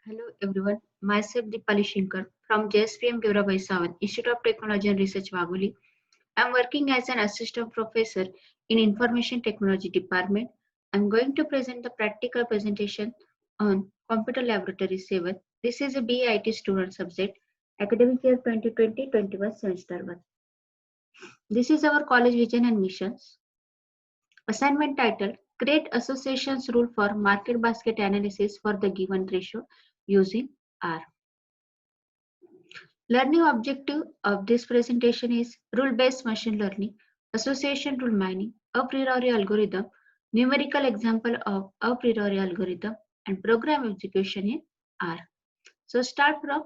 Hello everyone, myself Deepali Shankar from JSPM Gaurabai Sawant, Institute of Technology and Research Wagholi. I am working as an assistant professor in Information Technology Department. I am going to present the practical presentation on Computer Laboratory 7. This is a BIT student subject, academic year 2020-21 semester 1. This is our college vision and missions. Assignment title: Create associations rule for market basket analysis for the given ratio using R. Learning objective of this presentation is rule-based machine learning, association rule mining, a priori algorithm, numerical example of a priori algorithm, and program execution in R. So start from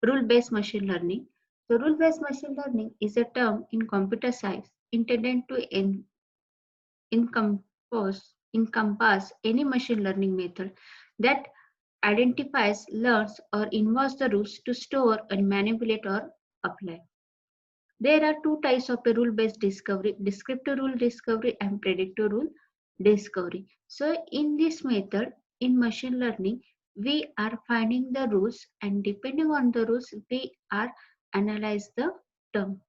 rule-based machine learning. So rule-based machine learning is a term in computer science intended to encompass any machine learning method that identifies, learns, or involves the rules to store and manipulate or apply. There are two types of a rule-based discovery: descriptive rule discovery and predictive rule discovery. So in this method, in machine learning, we are finding the rules, and depending on the rules, we are analyze the term.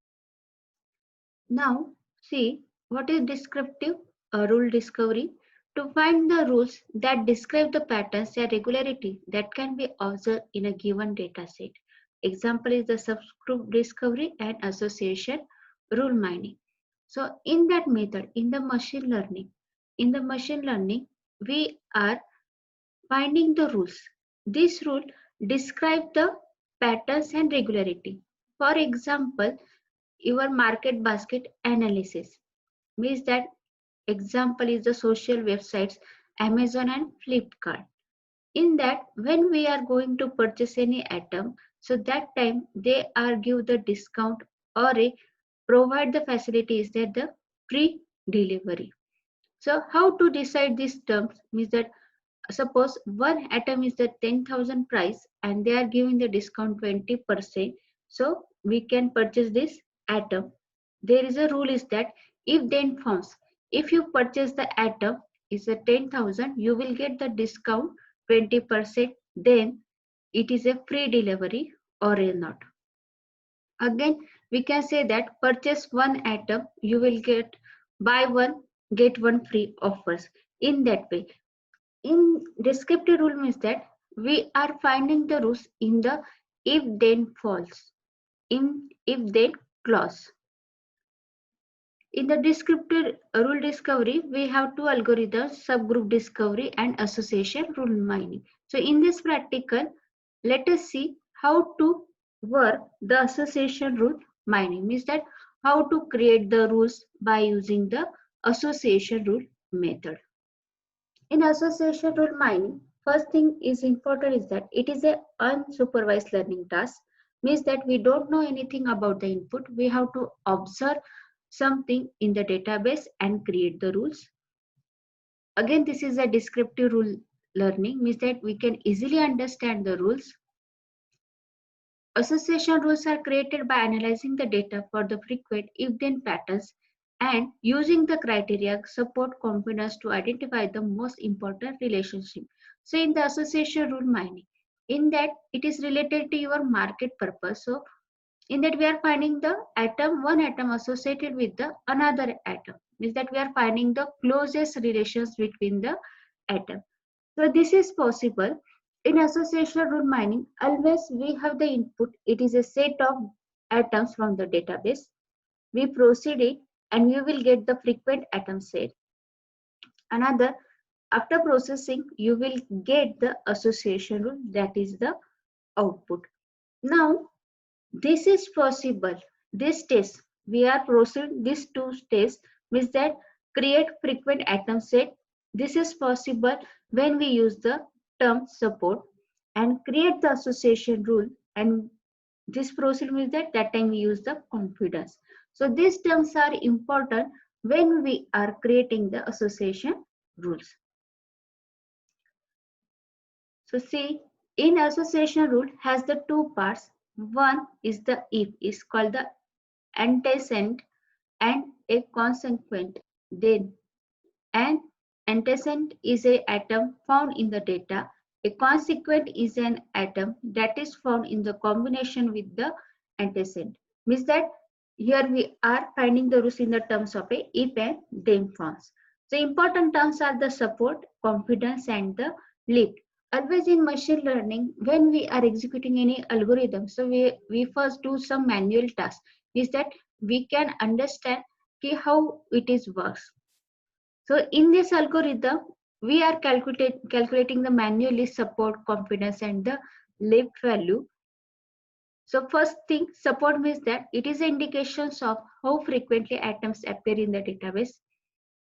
Now, see what is descriptive rule discovery. To find the rules that describe the patterns and regularity that can be observed in a given data set. Example is the subgroup discovery and association rule mining. So in that method, in the machine learning, we are finding the rules. This rule describe the patterns and regularity. For example, your market basket analysis means that example is the social websites Amazon and Flipkart. In that, when we are going to purchase any item, so that time they are give the discount or a provide the facilities that the free delivery. So how to decide these terms means that suppose one atom is the 10,000 price and they are giving the discount 20%, so we can purchase this atom. There is a rule is that if then forms, if you purchase the atom is a 10,000, you will get the discount 20%, then it is a free delivery or not. Again, we can say that purchase one atom, you will get buy one, get one free offers. In that way, in descriptive rule means that we are finding the rules in the if then false, in if then clause. In the descriptive rule discovery, we have two algorithms: subgroup discovery and association rule mining. So in this practical, let us see how to work the association rule mining. Means that how to create the rules by using the association rule method. In association rule mining, first thing is important is that it is a unsupervised learning task. Means that we don't know anything about the input. We have to observe something in the database and create the rules. Again, this is a descriptive rule learning, means that we can easily understand the rules. Association rules are created by analyzing the data for the frequent if-then patterns and using the criteria support confidence to identify the most important relationship. So in the association rule mining, in that it is related to your market purpose. So in that we are finding the atom, one atom associated with the another atom. Means that we are finding the closest relations between the atom. So this is possible. In association rule mining, always we have the input. It is a set of atoms from the database. We proceed it and we will get the frequent atom set. Another, after processing, you will get the association rule, that is the output. Now, this is possible. This test, we are proceeding these two tests means that create frequent atom set. This is possible when we use the term support and create the association rule, and this procedure means that time we use the confidence. So these terms are important when we are creating the association rules. So see, in association rule has the two parts. One is the if, is called the antecedent and a consequent. Then an antecedent is a atom found in the data A consequent is an atom that is found in the combination with the antecedent. Means that here we are finding the rules in the terms of a if and then forms. So important terms are the support, confidence, and the lift. Always in machine learning, when we are executing any algorithm, so we first do some manual tasks. Is that we can understand how it is works. So in this algorithm, we are calculating the manually support, confidence, and the lift value. So first thing, support means that it is indications of how frequently atoms appear in the database.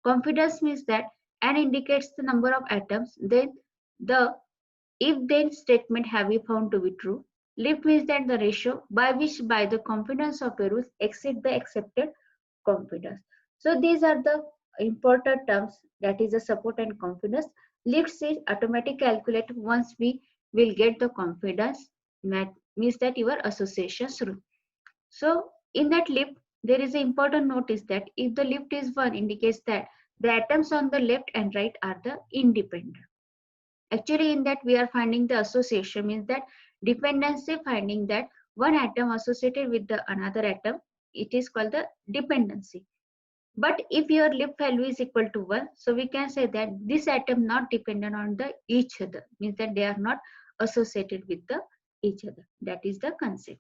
Confidence means that and indicates the number of atoms. Then the if then statement have we found to be true. Lift means that the ratio by which by the confidence of a rule exceed the accepted confidence. So these are the important terms, that is the support and confidence. Lift is automatic calculate once we will get the confidence, that means that your associations rule. So in that lift, there is an important note is that if the lift is 1 indicates that the atoms on the left and right are the independent. Actually in that we are finding the association, means that dependency, finding that one atom associated with the another atom, it is called the dependency. But if your lift value is equal to 1, so we can say that this atom not dependent on the each other, means that they are not associated with the each other. That is the concept.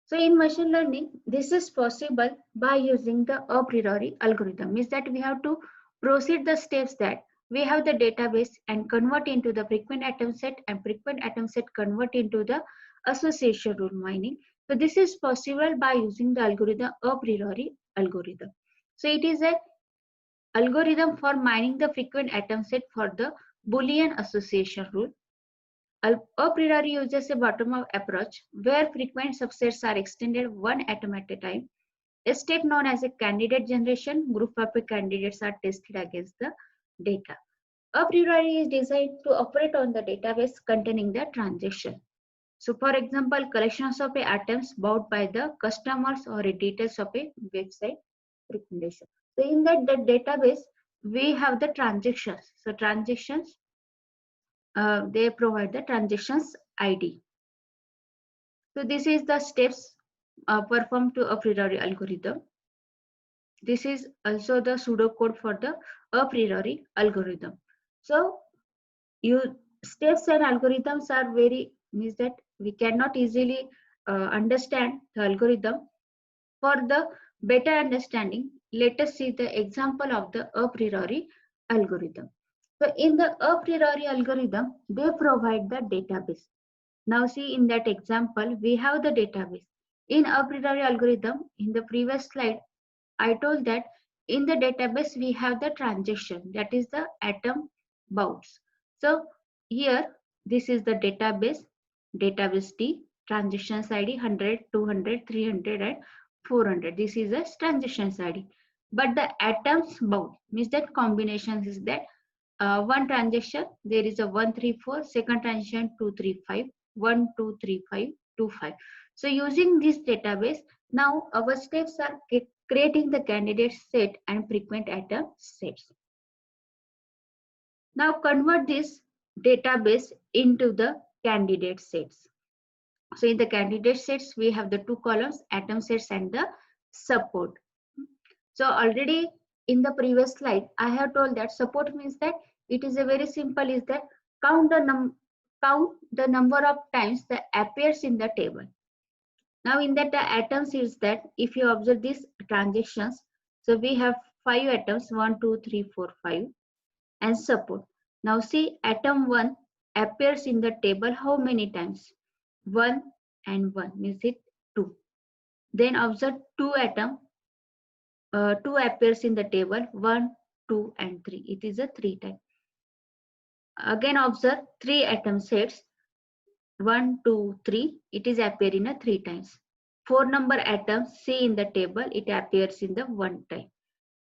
So in machine learning, this is possible by using the a priori algorithm. Means that we have to proceed the steps that we have the database and convert into the frequent atom set, and frequent atom set convert into the association rule mining. So this is possible by using the algorithm a priori algorithm. So it is a algorithm for mining the frequent atom set for the Boolean association rule. A priori uses a bottom-up approach where frequent subsets are extended one atom at a time. A step known as a candidate generation, group of candidates are tested against the data. A priori is designed to operate on the database containing the transaction. So for example, collections of atoms bought by the customers or details of a website recommendation. So in that the database, we have the transactions. So transactions, they provide the transactions ID. So this is the steps performed to a priori algorithm. This is also the pseudocode for the a priori algorithm. So you steps and algorithms are very, means that we cannot easily understand the algorithm. For the better understanding, let us see the example of the a priori algorithm. So in the a priori algorithm, they provide the database. Now see in that example, we have the database. In a priori algorithm, in the previous slide, I told that in the database we have the transaction, that is the atom bounds. So here this is the database T, transactions ID 100, 200, 300 and 400. This is a transactions ID. But the atoms bound means that combinations is that one transaction there is a 134, second transaction 235, 1 2 3 5 2 5. So using this database, now our steps are creating the candidate set and frequent atom sets. Now convert this database into the candidate sets. So in the candidate sets, we have the two columns, atom sets and the support. So already in the previous slide, I have told that support means that it is a very simple, is that count the number of times that appears in the table. Now in that the atoms is that if you observe these transactions, so we have 5 atoms, 1 2 3 4 5 and support. Now see atom 1 appears in the table how many times? 1 and 1 means it 2. Then observe 2 appears in the table 1 2 and 3, it is a 3 time. Again observe 3 atom sets 1 2 3, it is appear in a 3 times. 4 number atoms see in the table, it appears in the 1 time.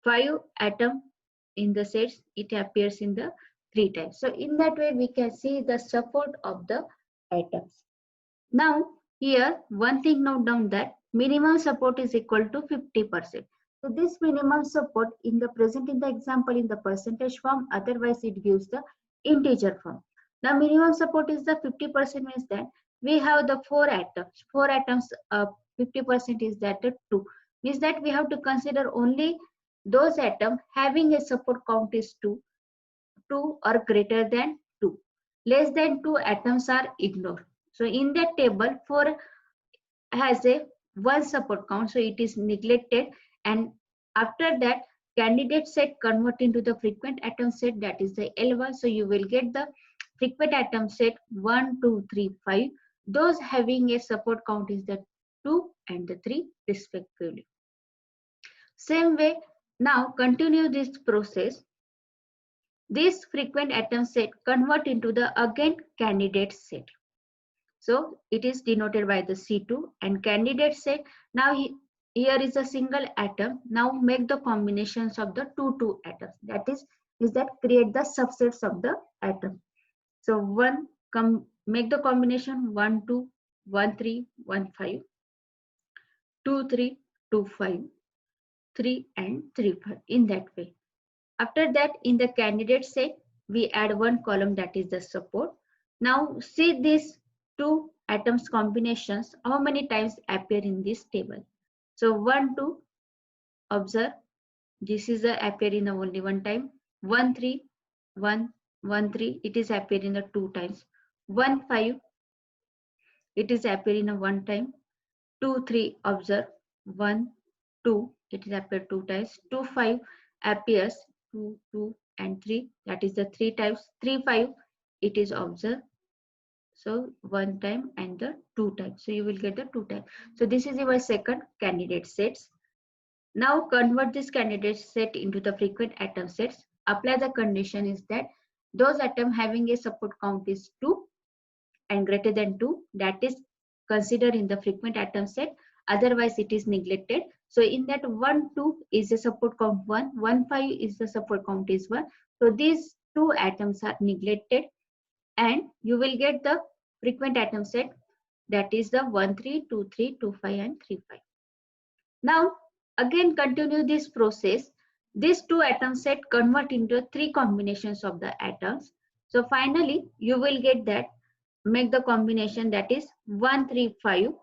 5 atom in the sets, it appears in the 3 times. So in that way we can see the support of the atoms. Now here one thing note down that minimum support is equal to 50%. So this minimum support in the present in the example in the percentage form, otherwise it gives the integer form. Now minimum support is the 50% means that we have the four atoms. Four atoms, 50% is that the 2. Means that we have to consider only those atoms having a support count is 2 or greater than 2. Less than 2 atoms are ignored. So in that table, 4 has a one support count, so it is neglected. And after that, candidate set convert into the frequent atom set, that is the L1. So you will get the frequent atom set 1, 2, 3, 5. Those having a support count is the 2 and the 3 respectively. Same way, now continue this process. This frequent atom set convert into the again candidate set. So it is denoted by the C2 and candidate set. Now here is a single atom. Now make the combinations of the two atoms. That is that create the subsets of the atom. So make the combination 1 2 1 3 1 5 2 3 2 5 3 and 3 5 in that way. After that, in the candidate set, we add one column, that is the support. Now see these two atoms combinations, how many times appear in this table. So 1 2, observe, this is appear in only one time. 1 3 1 1 3, it is appear in the 2 times. 1 5, it is appear in a 1 time. 2 3, observe, 1 2, it is appear 2 times. 2 5 appears 2 2 and 3, that is the 3 times. 3 5, it is observed, so 1 time and the 2 times, so you will get the 2 times. So this is your second candidate sets. Now convert this candidate set into the frequent atom sets. Apply the condition is that those atoms having a support count is 2 and greater than 2, that is considered in the frequent atom set, otherwise it is neglected. So in that 1 2 is the support count 1, 1 5 is the support count is 1. So these two atoms are neglected and you will get the frequent atom set, that is the 1 3 2 3 2 5 and 3 5. Now again continue this process. These two atom set convert into 3 combinations of the atoms. So finally you will get that, make the combination, that is 1 3 5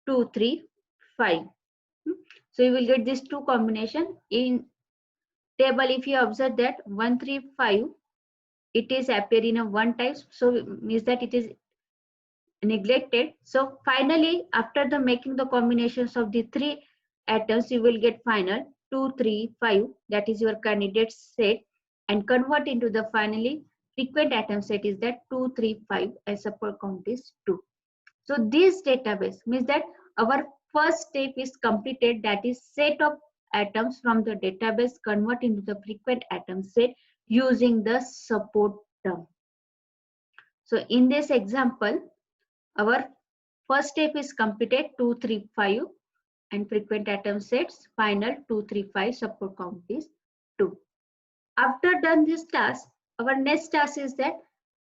2 3 5. So you will get these two combination in table. If you observe that 1 3 5, it is appear in a 1 type, so means that it is neglected. So finally after the making the combinations of the 3 atoms, you will get final 2 3 5, that is your candidate set, and convert into the finally frequent atom set is that 2 3 5 as support count is 2. So this database means that our first step is completed, that is set of atoms from the database convert into the frequent atom set using the support term. So in this example, our first step is completed, 2 3 5 and frequent atom sets, final 2 3 5, support count is 2. After done this task, our next task is that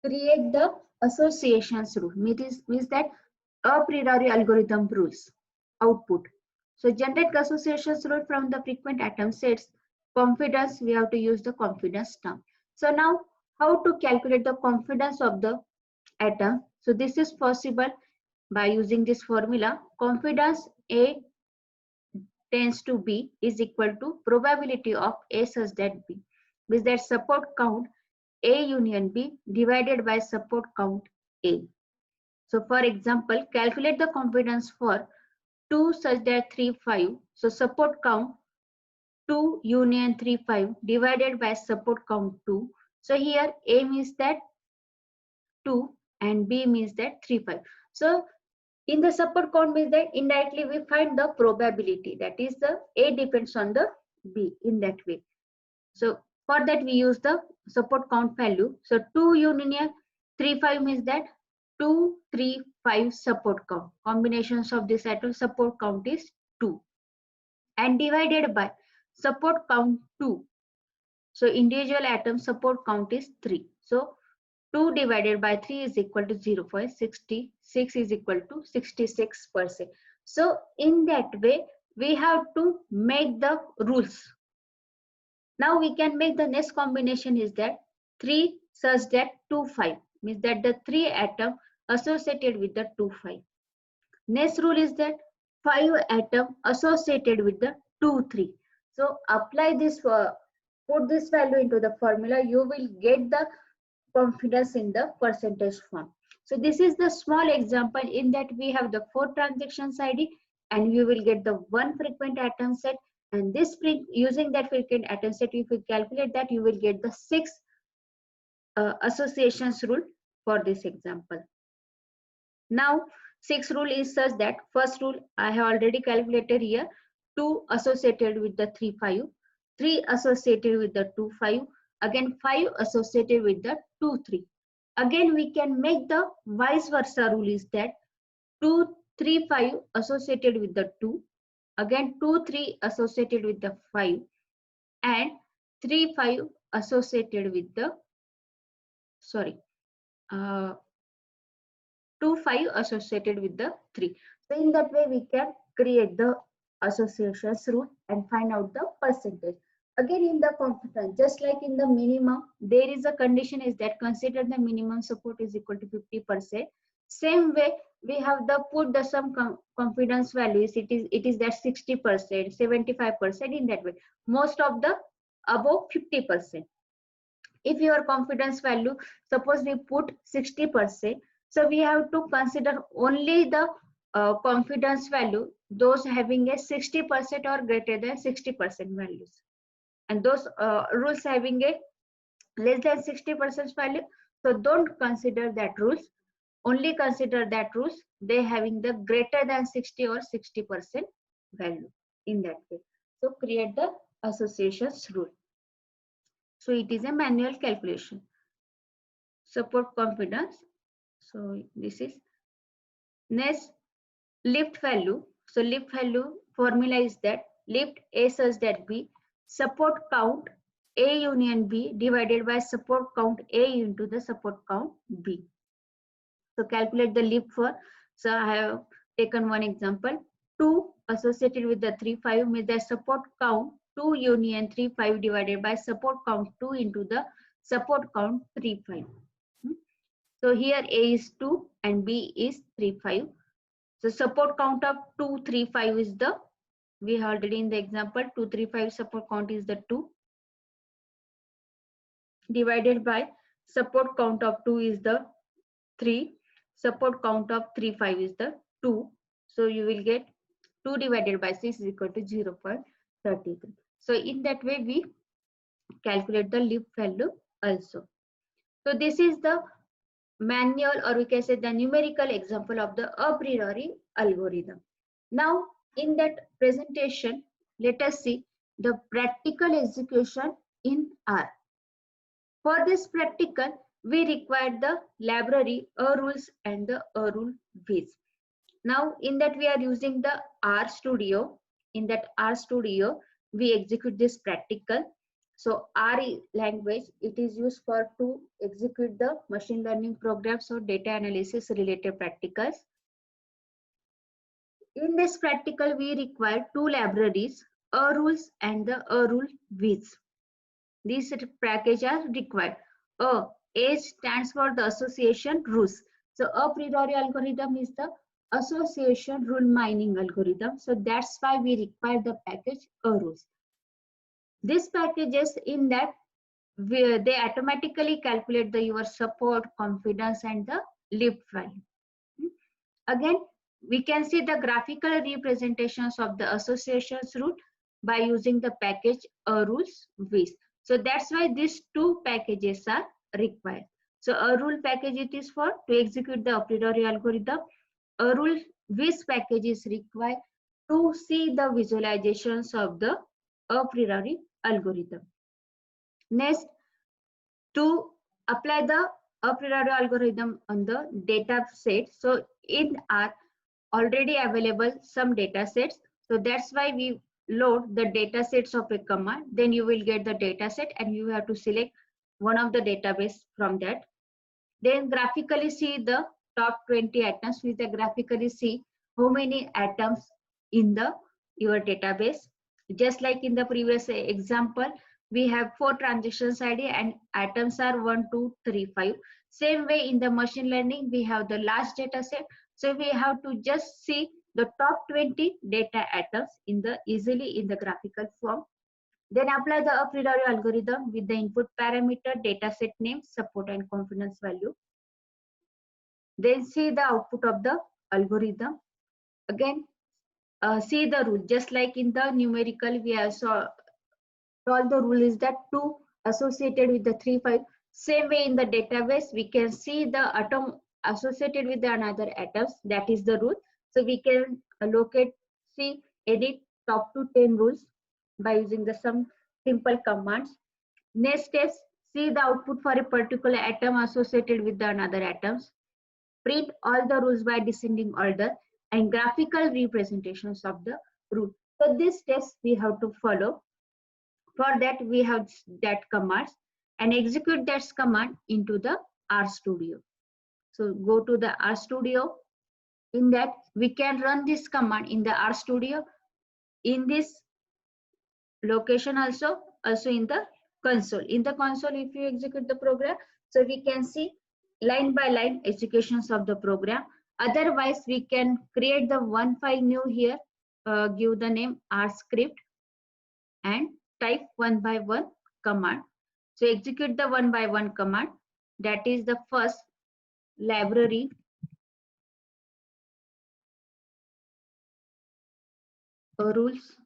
create the associations rule. Means that a priori algorithm rules output. So generate associations rule from the frequent atom sets. Confidence, we have to use the confidence term. So now how to calculate the confidence of the atom? So this is possible by using this formula. Confidence A tends to B is equal to probability of A such that B. Means that support count A union B divided by support count A. So for example, calculate the confidence for 2 such that 3 5. So support count 2 union 3 5 divided by support count 2. So here A means that 2 and B means that 3 5. So in the support count means that indirectly we find the probability, that is the A depends on the B in that way. So for that we use the support count value. So 2 union 3 5 means that 2 3 5 support count. Combinations of this atom support count is 2 and divided by support count 2. So individual atom support count is 3. So 2 divided by 3 is equal to 0.66 is equal to 66%. So in that way we have to make the rules. Now we can make the next combination is that 3 such that 2, 5 means that the 3 atom associated with the 2, 5. Next rule is that 5 atom associated with the 2, 3. So apply this, put this value into the formula, you will get the confidence in the percentage form. So this is the small example in that we have the 4 transactions ID and you will get the 1 frequent atom set, and this using that frequent atom set, if you calculate that, you will get the 6 associations rule for this example. Now 6 rule is such that first rule I have already calculated here, 2 associated with the 3, 5, 3 associated with the 2, 5, again 5 associated with the 2, 3. Again we can make the vice versa rule is that 2, 3, 5 associated with the 2, again 2, 3 associated with the 5, and 3, 5 associated with the, 2, 5 associated with the 3. So in that way we can create the associations rule and find out the percentage. Again in the confidence, just like in the minimum, there is a condition is that consider the minimum support is equal to 50%. Same way we have the put the some confidence values, it is that 60%, 75%, in that way. Most of the above 50%. If your confidence value, suppose we put 60%, so we have to consider only the confidence value, those having a 60% or greater than 60% values. And those rules having a less than 60% value, so don't consider that rules. Only consider that rules they having the greater than 60 or 60% value, in that way. So create the associations rule. So it is a manual calculation. Support confidence. So this is next lift value. So lift value formula is that lift A such that B, support count A union B divided by support count A into the support count B. So calculate the lift for, so I have taken one example, 2 associated with the 3, 5 means the support count 2 union 3, 5 divided by support count 2 into the support count 3, 5. So here A is 2 and B is 3, 5. So support count of 2, 3, 5 is the, we have already in the example, 2, 3, 5 support count is the 2 divided by support count of 2 is the 3, support count of 3, 5 is the 2. So you will get 2 divided by 6 is equal to 0.33. So in that way we calculate the lift value also. So this is the manual, or we can say the numerical example of the a priori algorithm. Now in that presentation, let us see the practical execution in R. For this practical, we require the library rules and the rule viz. Now in that we are using the R Studio. In that R Studio, we execute this practical. So R language, it is used for to execute the machine learning programs or data analysis related practicals. In this practical, we require 2 libraries, rules and the rule viz. These packages are required. A stands for the association rules. So a priori algorithm is the association rule mining algorithm. So that's why we require the package rules. These packages in that they automatically calculate the your support, confidence and the lift value. Again, we can see the graphical representations of the associations rule by using the package rules viz. So that's why these 2 packages are required. So a rule package it is for to execute the a priori algorithm. A rule viz package is required to see the visualizations of the a priori algorithm. Next, to apply the a priori algorithm on the data set. So in our already available some data sets. So that's why we load the data sets of a command. Then you will get the data set and you have to select one of the database from that. Then graphically see the top 20 atoms. We graphically see how many atoms in the your database. Just like in the previous example, we have 4 transactions ID and items are 1, 2, 3, 5. Same way in the machine learning, we have the large data set. So we have to just see the top 20 data items in the easily in the graphical form. Then apply the a priori algorithm with the input parameter, dataset name, support and confidence value. Then see the output of the algorithm. Again, see the rule. Just like in the numerical, we have saw all the rule is that 2 associated with the 3, 5. Same way in the database, we can see the atom associated with the another atoms. That is the rule. So we can locate, see, edit top to 10 rules by using the some simple commands. Next steps, see the output for a particular atom associated with the another atoms. Print all the rules by descending order and graphical representations of the rule. So these steps we have to follow. For that, we have that commands and execute that command into the RStudio. So go to the RStudio. In that, we can run this command in the RStudio in this location also in the console. In the console, if you execute the program, so we can see line by line executions of the program. Otherwise, we can create the one file new here, give the name rscript and type one by one command. So execute the one by one command. That is the first library rules.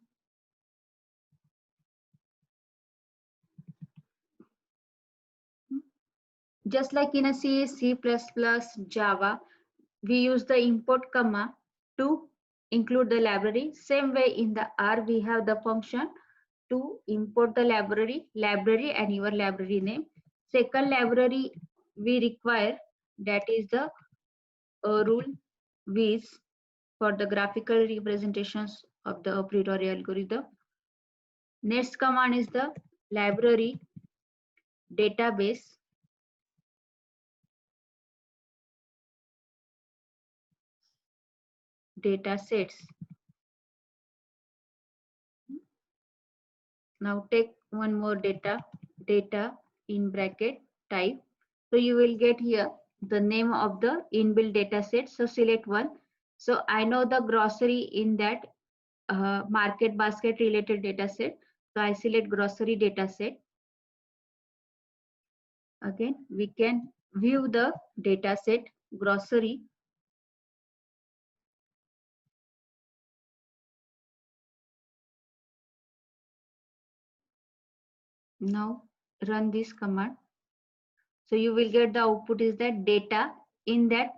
Just like in a C, C++, Java, we use the import command to include the library. Same way in the R, we have the function to import the library and your library name. Second library we require, that is the rule viz for the graphical representations of the a priori algorithm. Next command is the library database data sets. Now take one more data in bracket type. So you will get here the name of the inbuilt data set. So select one. So I know the grocery in that market basket related data set. So I select grocery data set. Again, we can view the data set grocery. Now run this command. So you will get the output is that data in that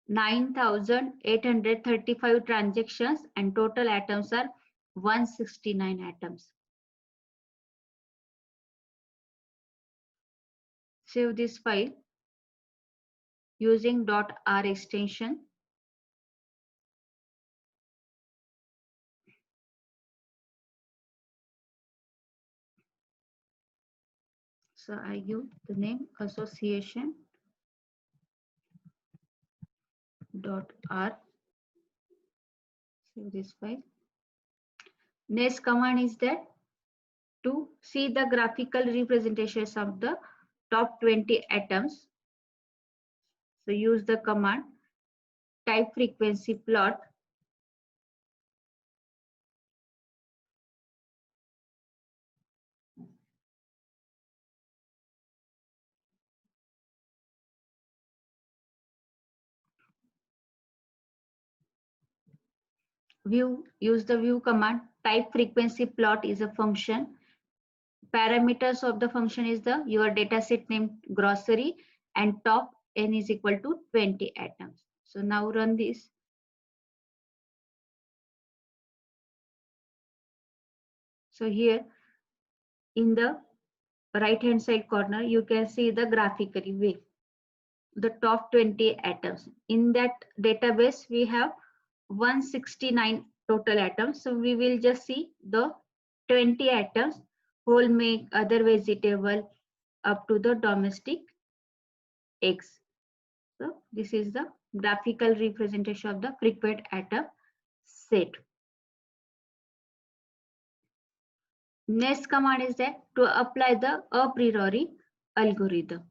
9,835 transactions and total atoms are 169 atoms. Save this file using .r extension. So I give the name association .r. Save this file. Next command is that to see the graphical representations of the top 20 atoms. So use the command type frequency plot. View, use the view command. Type frequency plot is a function. Parameters of the function is the your dataset name grocery and top n is equal to 20 atoms. So now run this. So here in the right hand side corner, you can see the graphically way the top 20 atoms. In that database, we have 169 total atoms. So we will just see the 20 atoms, whole milk, other vegetable, up to the domestic eggs. So this is the graphical representation of the frequent atom set. Next command is that to apply the a priori algorithm.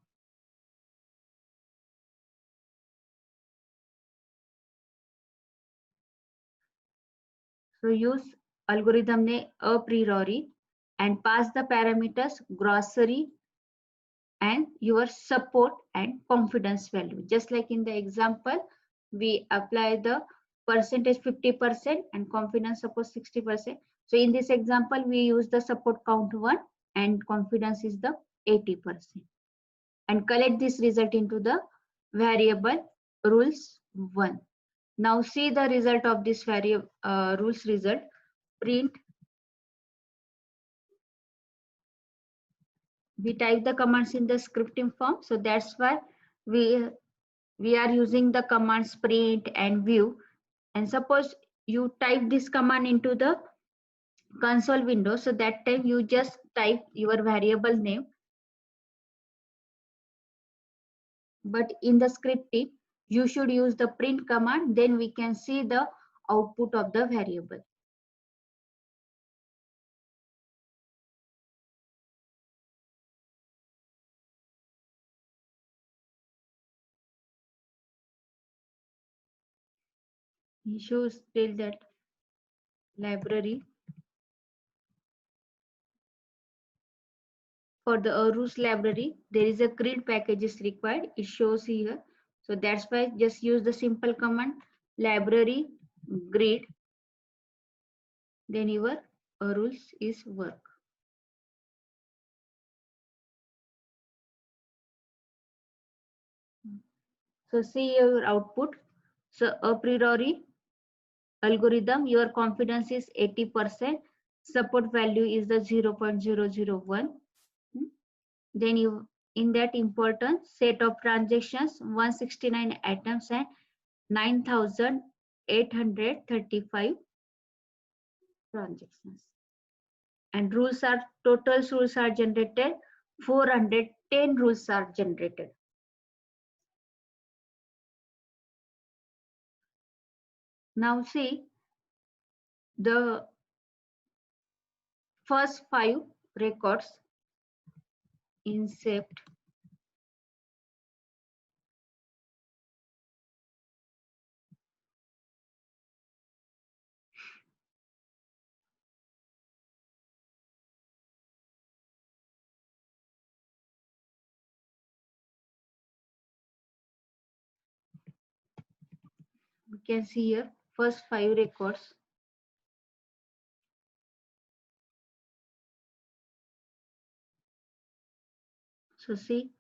So use algorithm name a priori and pass the parameters grocery and your support and confidence value. Just like in the example, we apply the percentage 50% and confidence support 60%. So in this example, we use the support count 1 and confidence is the 80%. And collect this result into the variable rules 1. Now see the result of this variable rules result. Print. We type the commands in the scripting form. So that's why we are using the commands print and view. And suppose you type this command into the console window. So that time you just type your variable name. But in the scripting, you should use the print command. Then we can see the output of the variable. It shows till that library. For the rules library, there is a grid package is required. It shows here. So that's why just use the simple command library grid. Then your rules is work. So see your output. So a priori algorithm, your confidence is 80%. Support value is the 0.001. Then you in that important set of transactions 169 items and 9,835 transactions. And total rules are generated, 410 rules are generated. Now see the first 5 records incept. We can see here first 5 records. So see,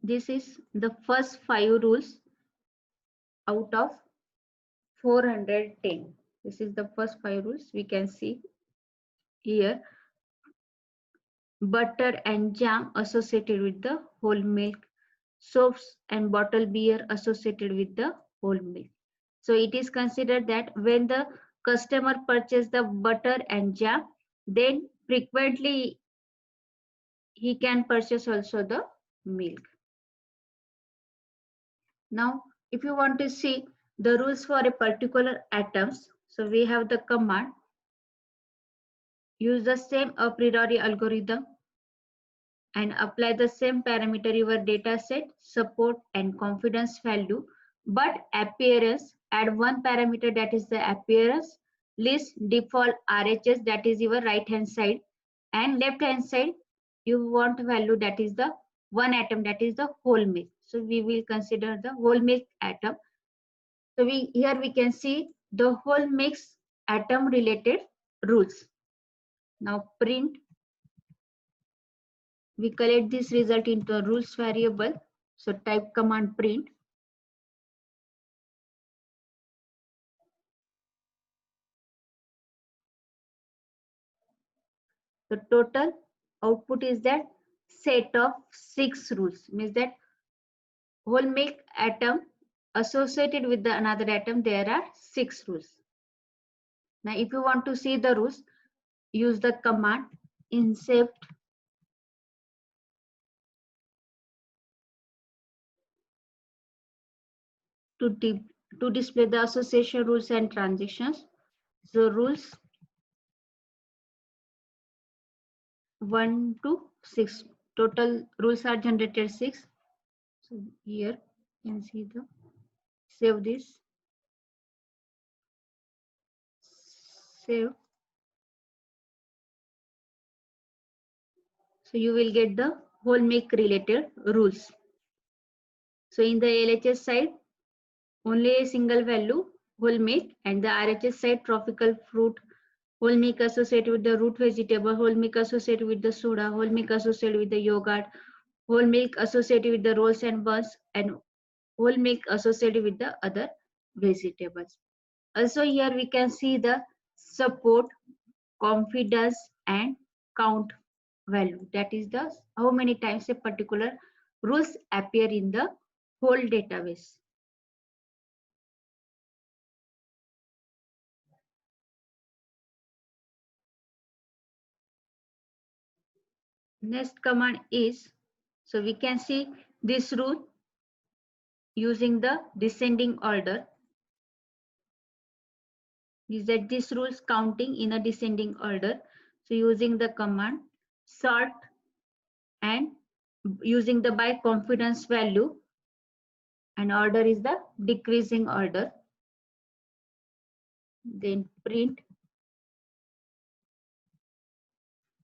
this is the first 5 rules out of 410. This is the first 5 rules. We can see here butter and jam associated with the whole milk, soaps and bottled beer associated with the whole milk. So it is considered that when the customer purchase the butter and jam, then frequently he can purchase also the milk. Now, if you want to see the rules for a particular items, so we have the command, use the same a priori algorithm and apply the same parameter your data set, support and confidence value, but appearance, add one parameter that is the appearance, list default RHS that is your right hand side, and left hand side you want value that is the one atom that is the whole milk. So we will consider the whole milk atom. So here we can see the whole mix atom related rules. Now print, we collect this result into a rules variable. So type command print. The total output is that set of 6 rules, means that whole milk atom associated with the another atom, there are 6 rules. Now if you want to see the rules, use the command incept to display the association rules and transactions. So rules 1 to 6. Total rules are generated 6. So here you can see the save this, save. So you will get the whole milk related rules. So in the LHS side, only a single value whole milk, and the RHS side tropical fruit, whole milk associated with the root vegetable, whole milk associated with the soda, whole milk associated with the yogurt, whole milk associated with the rolls and buns, and whole milk associated with the other vegetables. Also here we can see the support, confidence and count value. That is the how many times a particular rules appear in the whole database. Next command is, so we can see this rule using the descending order. Is that this rules counting in a descending order. So using the command sort and using the by confidence value, and order is the decreasing order. Then print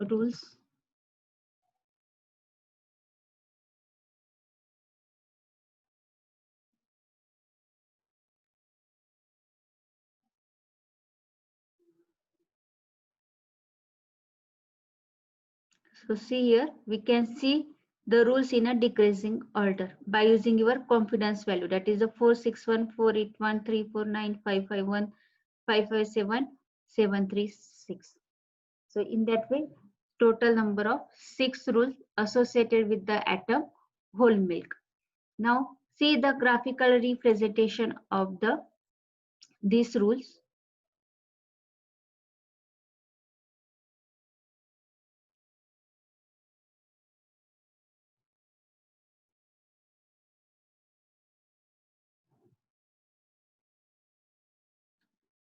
rules. So see here, we can see the rules in a decreasing order by using your confidence value. That is the 461, 481, 349, 551, 557, 736. So in that way, total number of 6 rules associated with the atom whole milk. Now see the graphical representation of these rules.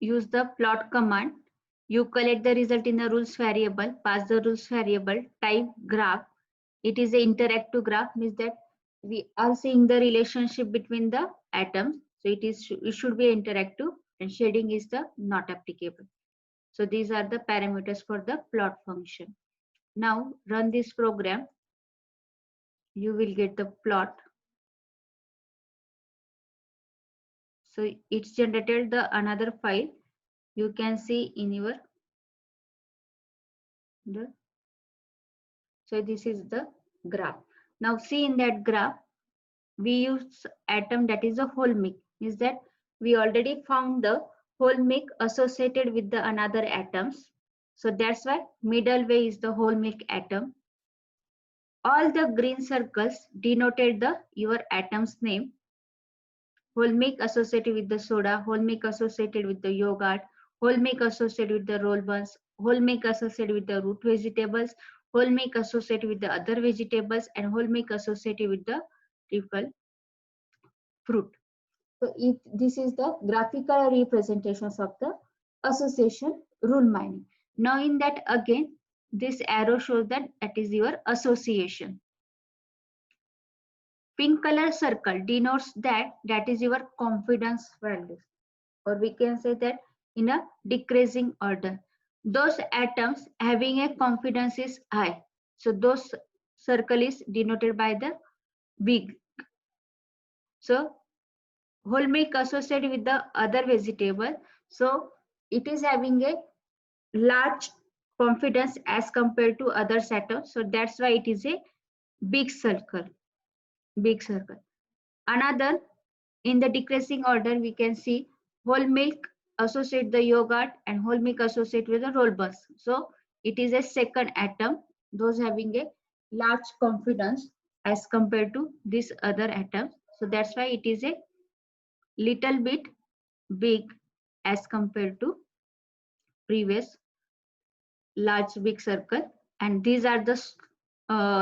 Use the plot command. You collect the result in the rules variable, pass the rules variable, type graph. It is an interactive graph, means that we are seeing the relationship between the atoms. So it should be interactive, and shading is the not applicable. So these are the parameters for the plot function. Now run this program. You will get the plot. So it's generated the another file. You can see in your so this is the graph. Now see in that graph, we use atom that is a whole milk. Is that we already found the whole milk associated with the another atoms. So that's why middle way is the whole milk atom. All the green circles denoted the your atom's name. Whole milk associated with the soda, whole milk associated with the yogurt, whole milk associated with the roll buns, whole milk associated with the root vegetables, whole milk associated with the other vegetables, and whole milk associated with the triple fruit. So this is the graphical representations of the association rule mining. Now in that again, this arrow shows that that is your association. Pink color circle denotes that is your confidence value, or we can say that in a decreasing order. Those atoms having a confidence is high. So those circle is denoted by the big. So whole milk associated with the other vegetable. So it is having a large confidence as compared to other atoms. So that's why it is a big circle. Big circle. Another, in the decreasing order, we can see whole milk associate the yogurt and whole milk associate with the roll bus. So it is a second atom, those having a large confidence as compared to this other atom. So that's why it is a little bit big as compared to previous large big circle. And these are the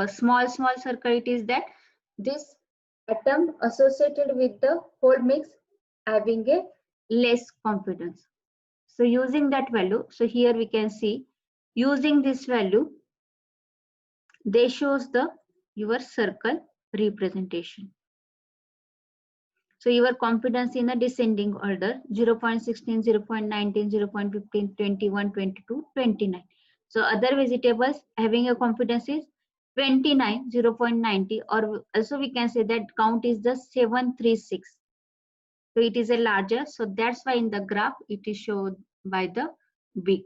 small circle. It is that this atom associated with the whole mix having a less confidence. So using that value, so here we can see using this value, they shows the your circle representation. So your confidence in a descending order 0.16, 0.19, 0.15, 21, 22, 29. So other vegetables having a confidence is 29, 0.90, or also we can say that count is the 736. So it is a larger. So that's why in the graph it is shown by the big.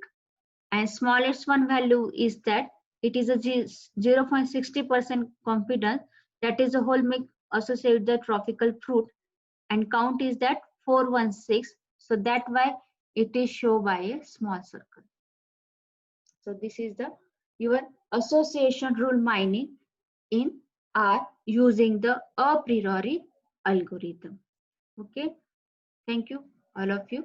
And smallest one value is that it is a 0.60% confidence that is a whole milk associated with the tropical fruit, and count is that 416. So that why it is shown by a small circle. So this is the your association rule mining in R using the a priori algorithm. Okay, thank you all of you.